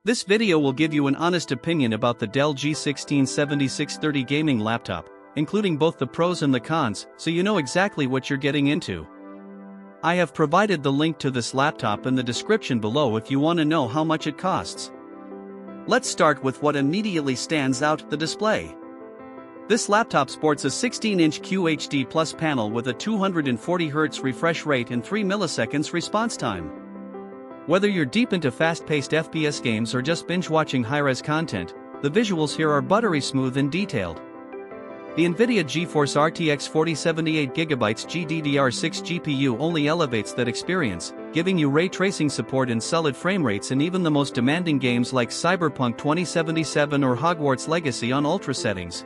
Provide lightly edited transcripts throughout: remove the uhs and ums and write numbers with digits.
This video will give you an honest opinion about the Dell G16 7630 gaming laptop, including both the pros and the cons, so you know exactly what you're getting into. I have provided the link to this laptop in the description below if you want to know how much it costs. Let's start with what immediately stands out: the display. This laptop sports a 16-inch QHD Plus panel with a 240Hz refresh rate and 3 milliseconds response time. Whether you're deep into fast-paced FPS games or just binge-watching high-res content, the visuals here are buttery smooth and detailed. The NVIDIA GeForce RTX 4078GB GDDR6 GPU only elevates that experience, giving you ray tracing support in solid frame rates in even the most demanding games like Cyberpunk 2077 or Hogwarts Legacy on ultra settings.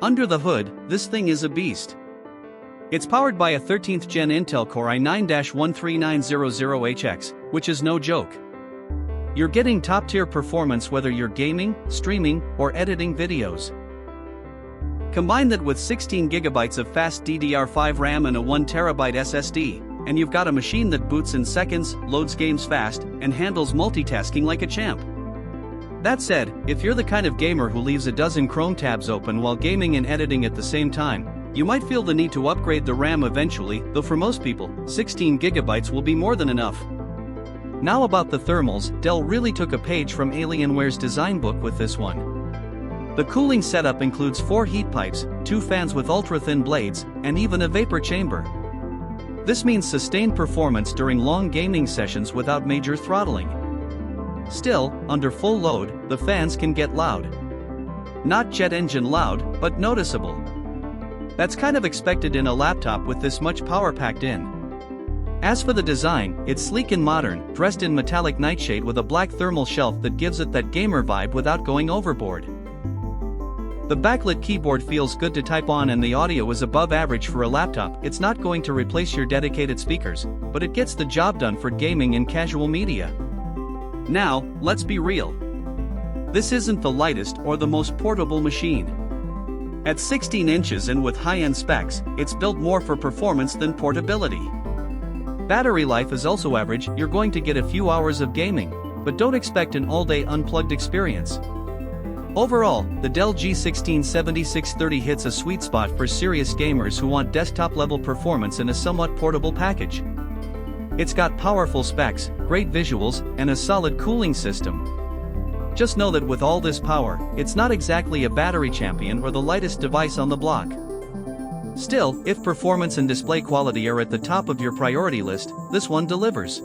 Under the hood, this thing is a beast. It's powered by a 13th Gen Intel Core i9-13900HX, which is no joke. You're getting top-tier performance whether you're gaming, streaming, or editing videos. Combine that with 16GB of fast DDR5 RAM and a 1TB SSD, and you've got a machine that boots in seconds, loads games fast, and handles multitasking like a champ. That said, if you're the kind of gamer who leaves a dozen Chrome tabs open while gaming and editing at the same time, you might feel the need to upgrade the RAM eventually, though for most people, 16GB will be more than enough. Now about the thermals, Dell really took a page from Alienware's design book with this one. The cooling setup includes 4 heat pipes, 2 fans with ultra-thin blades, and even a vapor chamber. This means sustained performance during long gaming sessions without major throttling. Still, under full load, the fans can get loud. Not jet engine loud, but noticeable. That's kind of expected in a laptop with this much power packed in. As for the design, it's sleek and modern, dressed in metallic nightshade with a black thermal shelf that gives it that gamer vibe without going overboard. The backlit keyboard feels good to type on and the audio is above average for a laptop. It's not going to replace your dedicated speakers, but it gets the job done for gaming and casual media. Now, let's be real. This isn't the lightest or the most portable machine. At 16 inches and with high-end specs, it's built more for performance than portability. Battery life is also average. You're going to get a few hours of gaming, but don't expect an all-day unplugged experience. Overall, the Dell G16 7630 hits a sweet spot for serious gamers who want desktop-level performance in a somewhat portable package. It's got powerful specs, great visuals, and a solid cooling system. Just know that with all this power, it's not exactly a battery champion or the lightest device on the block. Still, if performance and display quality are at the top of your priority list, this one delivers.